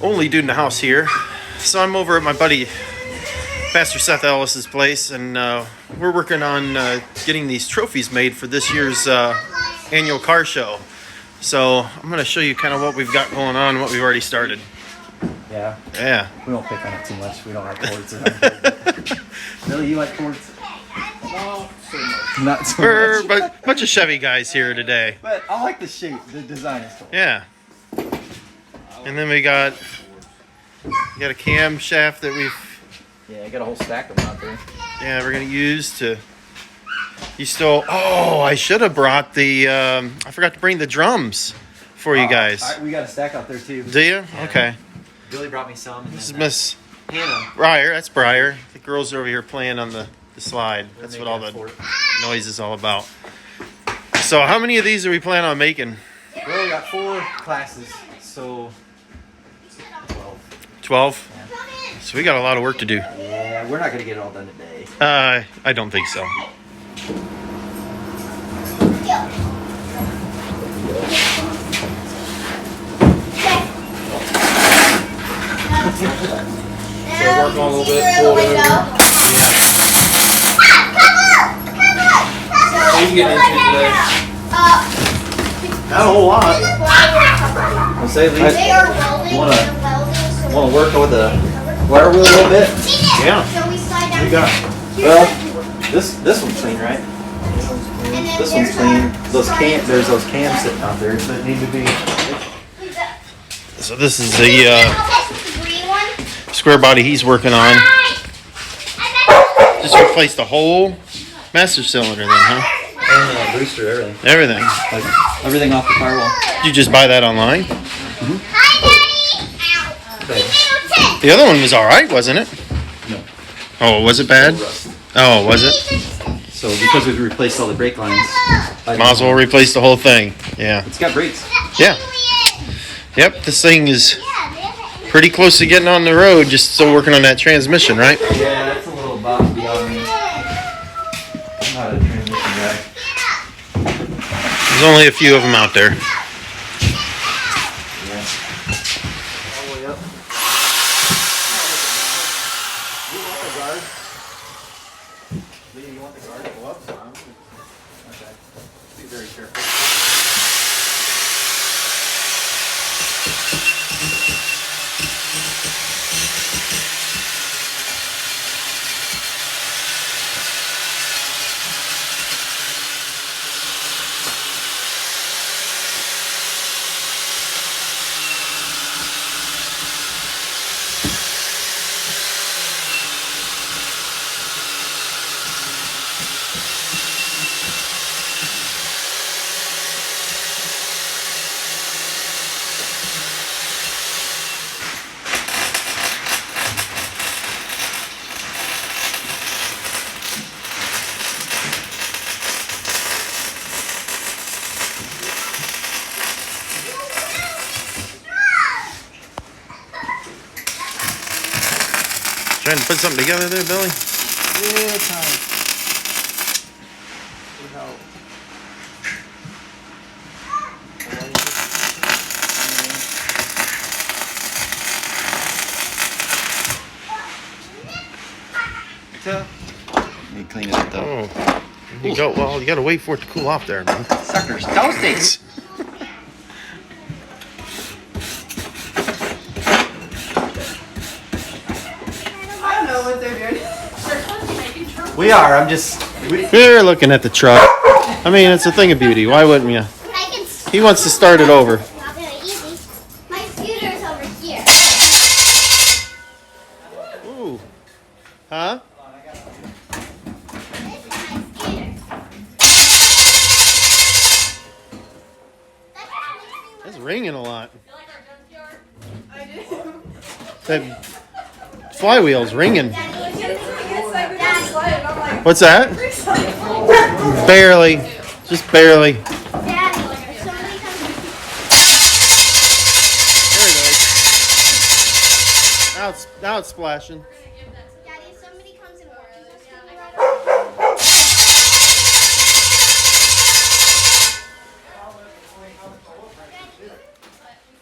only dude in the house here. So I'm over at my buddy Pastor Seth Ellis's place, and we're working on getting these trophies made for this year's annual car show. So I'm going to show you kind of what we've got going on, what we've already started. Yeah. Yeah. We don't pick on it too much. We don't like cords. Really, you like cords? No, so much. Not so We're much. a bunch of Chevy guys here today. But I like the shape. The design is cool. Yeah. And then we got a cam shaft that Yeah, I got a whole stack of them out there. we're gonna use to. You still? Oh, I should have brought the. I forgot to bring the drums for you guys. We got a stack out there too. Do you? Okay. Billy brought me some. And This is then, Miss Hannah. Briar. That's Briar. The girls are over here playing on the slide. That's what all the for it. noise is all about. So, how many of these are we planning on making? Well, we got 4 classes, so 12. Yeah. So we got a lot of work to do. Yeah, we're not gonna get it all done today. I don't think so. So work on a little bit, pull it over. What are you getting into today? Not a whole lot. I'll say at least They are welding. wanna- They're welding, so want to work with the wire wheel a little bit. Yeah. So we slide down. You got. Well, this one's clean, right? And then This one's there's clean. our There's those cams sitting out there that need to be. So this is the the green one. square body he's working on. Just replace the whole master cylinder then, huh? And the booster, everything. Everything. Like everything off the firewall. Did you just buy that online? Hi, Daddy. Ow. The other one was all right, wasn't it? No. Oh, was it bad? Rust. Oh, was it? So because we've replaced all the brake lines, Might as well replace the whole thing. Yeah. it's got brakes. Yeah. Yep, this thing is pretty close to getting on the road, just still working on that transmission, right? Yeah, that's a little beyond me. I'm not a transmission guy. There's only a few of them out there. Yeah. All the way up. You want the guard? Lee, you want the guard to go up? Okay. Be very careful. Trying to put something together there, Billy? Yeah, time. Let me clean it up though. Oh. You go. Well, you got to wait for it to cool off there, man. Suckers, toasties. I don't know what they're doing. We are. I'm just. We're looking at the truck. I mean, it's a thing of beauty. Why wouldn't you? I can. He wants to start it over. Not very easy. My scooter's over here. Ooh. Huh? This is my scooter. It's ringing a lot. I do. That flywheel's ringing. It's like we got slide, and I'm like, What's that? Barely. Just barely. Daddy, if somebody comes. There it goes. Now it's splashing. Daddy, if somebody comes and works this scooter right away.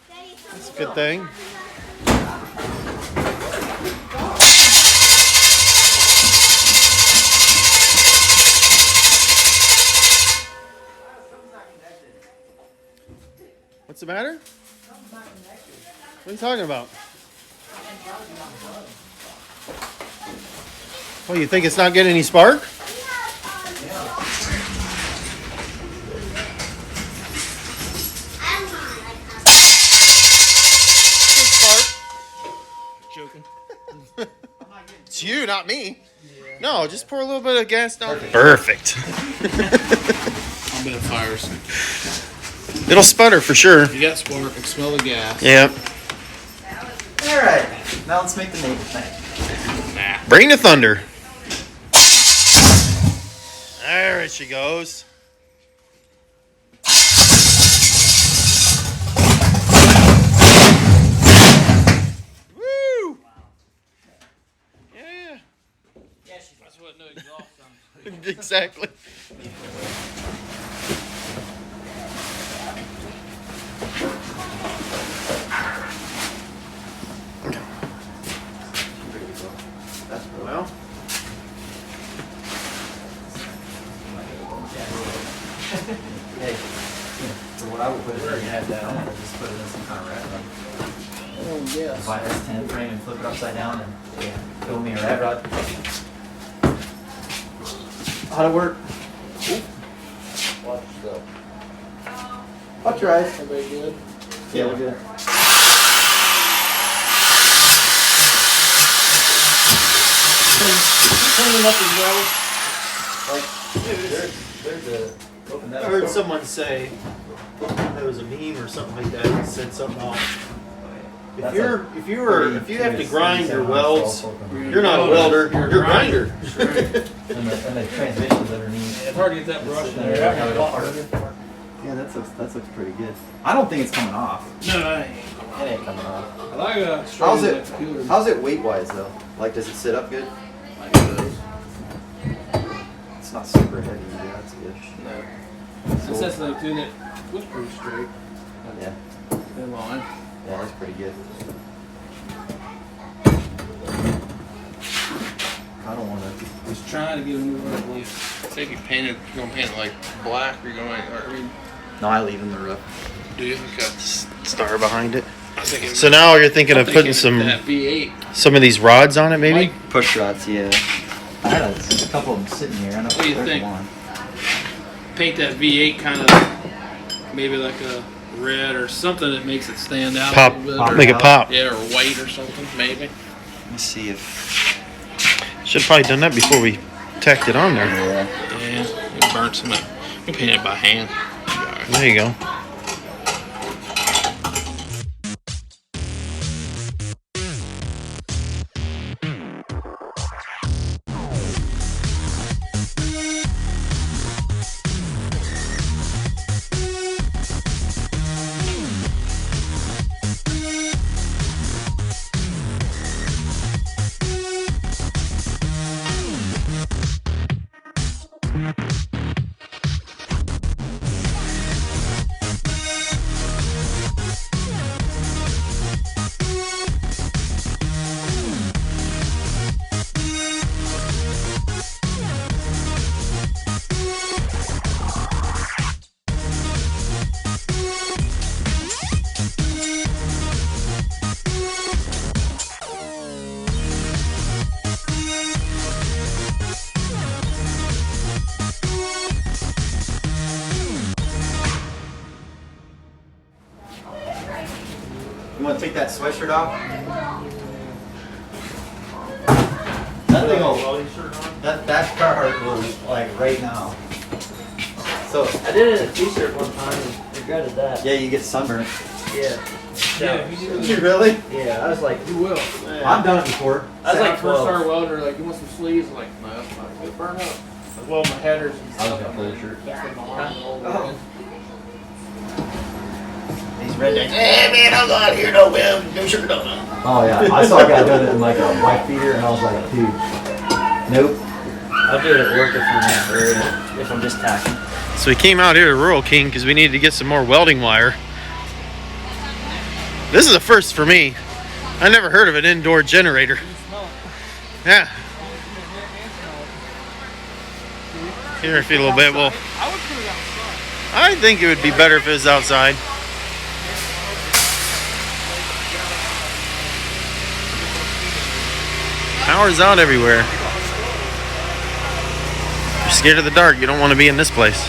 Daddy, if That's a somebody good thing. the matter? What are you talking about? Oh, you think it's not getting any spark? Joking. It's you, not me. No, just pour a little bit of gas down. Perfect. I'm in fires. It'll sputter for sure. You got spark. I can smell the gas. Yep. All right, now let's make the neighbor thing. Nah. Bring the thunder. There she goes. Woo! Yeah. That's what no exhaust sounds. Exactly. Well, Hey, for what I would put it in, you had that on, or just put it in some kind of rat rod. Oh, yes. Buy this 10 frame and flip it upside down and fill me a rat rod. How'd it work? Watch yourself. Watch your eyes. Everybody good? Yeah, we're good. Cleaning up as well. There's a open that I heard someone say there was a meme or something like that that said something about if you have to grind your welds, you're not a welder, you're a grinder. And the transmission's underneath. It's hard to get that brush in Yeah, there. Yeah, that looks pretty good. I don't think it's coming off. No, I ain't. It ain't coming off. I like a How's straight it? computer. How's it weight wise though? Like, does it sit up good? Like this. It's not super heavy either. That's good. No. It's that thing too that was pretty straight. Yeah. In line. Yeah, that's pretty good. I don't want to. Just trying to get a new one. Say if you paint it, you're gonna paint it like black, or you're gonna, or I mean, No, I leave in the rough. do you? Okay. Star behind it. I was thinking. So now you're thinking I'm of putting that V8. some of these rods on it, maybe? Mike, Push rods, yeah. I had a couple of them sitting here. I know What do you there's think? one. paint that V8 kind of maybe like a red or something that makes it stand out Pop, a little bit. make it pop. Yeah, or white or something, maybe. Let me see if. Should have probably done that before we tacked it on there. Yeah. Yeah, you burn some of it. You can paint it by hand. There you go. You want to take that sweatshirt off? That thing will, that Carhartt will, like, right now. So, I did it in a t-shirt one time and regretted that. yeah, you get sunburned. Yeah. Yeah, if you do Did you really? Yeah, I was like, you will. I've done it before. I was like first 12. star welder, like, you want some sleeves? I'm like, no, that's not good. Burn up. As well, my headers and I stuff. was gonna pull the shirt. That's what my arm rolled in. These rednecks. Hey man, I'm not here no web, no shirt on. Oh yeah, I saw a guy doing it in like a white beater, and I was like, dude, nope. I'll do it at work if I'm just tacking. So we came out here to Rural King because we needed to get some more welding wire. This is a first for me. I never heard of an indoor generator. Yeah. Here, if you a little bit. Well, I would put it outside. I think it would be better if it was outside. Power's out everywhere. If you're scared of the dark, you don't want to be in this place.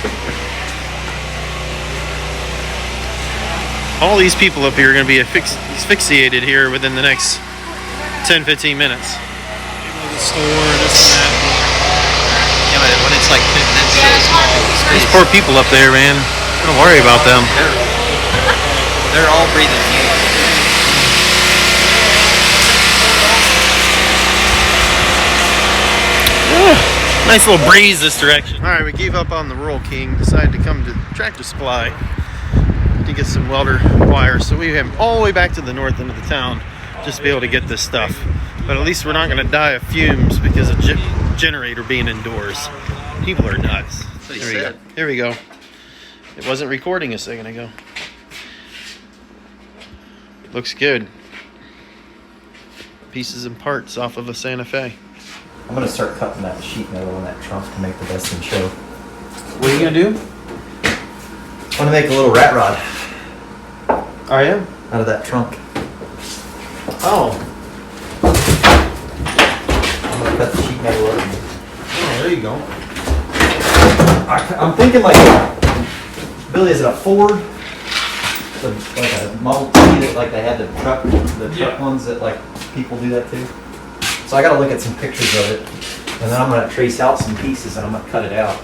All these people up here are going to be asphyxiated here within the next 10-15 minutes. The store, this and that. Yeah, but when it's like that's so small, These poor people up there, man. Don't worry about them. they're all breathing fumes. Nice little breeze this direction. All right, we gave up on the Rural King. Decided to come to Tractor Supply to get some welder wire. So we have all the way back to the north end of the town just to be able to get this stuff. But at least we're not going to die of fumes because of generator being indoors. People are nuts. That's what he Here we said. go. Here we go. It wasn't recording a second ago. Looks good. Pieces and parts off of a Santa Fe. I'm gonna start cutting that sheet metal in that trunk to make the best in show. What are you gonna do? I'm gonna make a little rat rod Are you? out of that trunk. Oh. I'm gonna cut the sheet metal up. Oh, there you go. I'm thinking like, Billy, is it a Ford? Like a Model T that like they had the truck Yeah. ones that like people do that too. So I gotta look at some pictures of it, and then I'm gonna trace out some pieces and I'm gonna cut it out.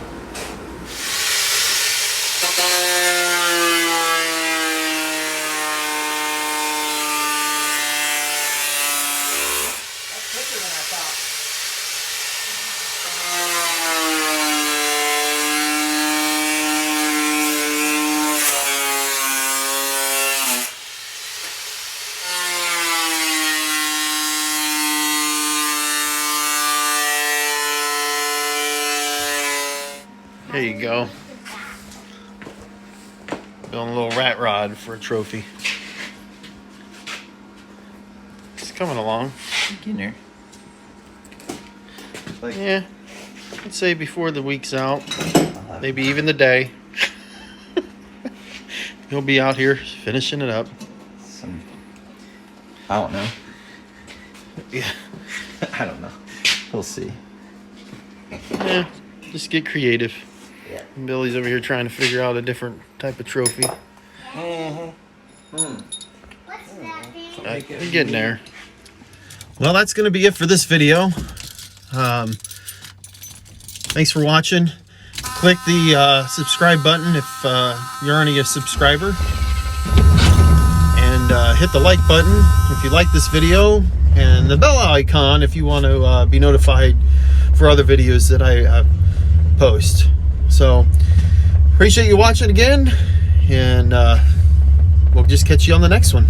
There you go. Building a little rat rod for a trophy. It's coming along. Get in there. Yeah. I'd say before the week's out, maybe even the day. He'll be out here finishing it up. I don't know. Yeah. I don't know. We'll see. Yeah. Just get creative. Yeah. And Billy's over here trying to figure out a different type of trophy. What's that, Danny? We're getting there. Well, that's going to be it for this video. Thanks for watching. Click the subscribe button if you're already a subscriber. And hit the like button if you like this video. And the bell icon if you want to be notified for other videos that I post. So, appreciate you watching again. And we'll just catch you on the next one.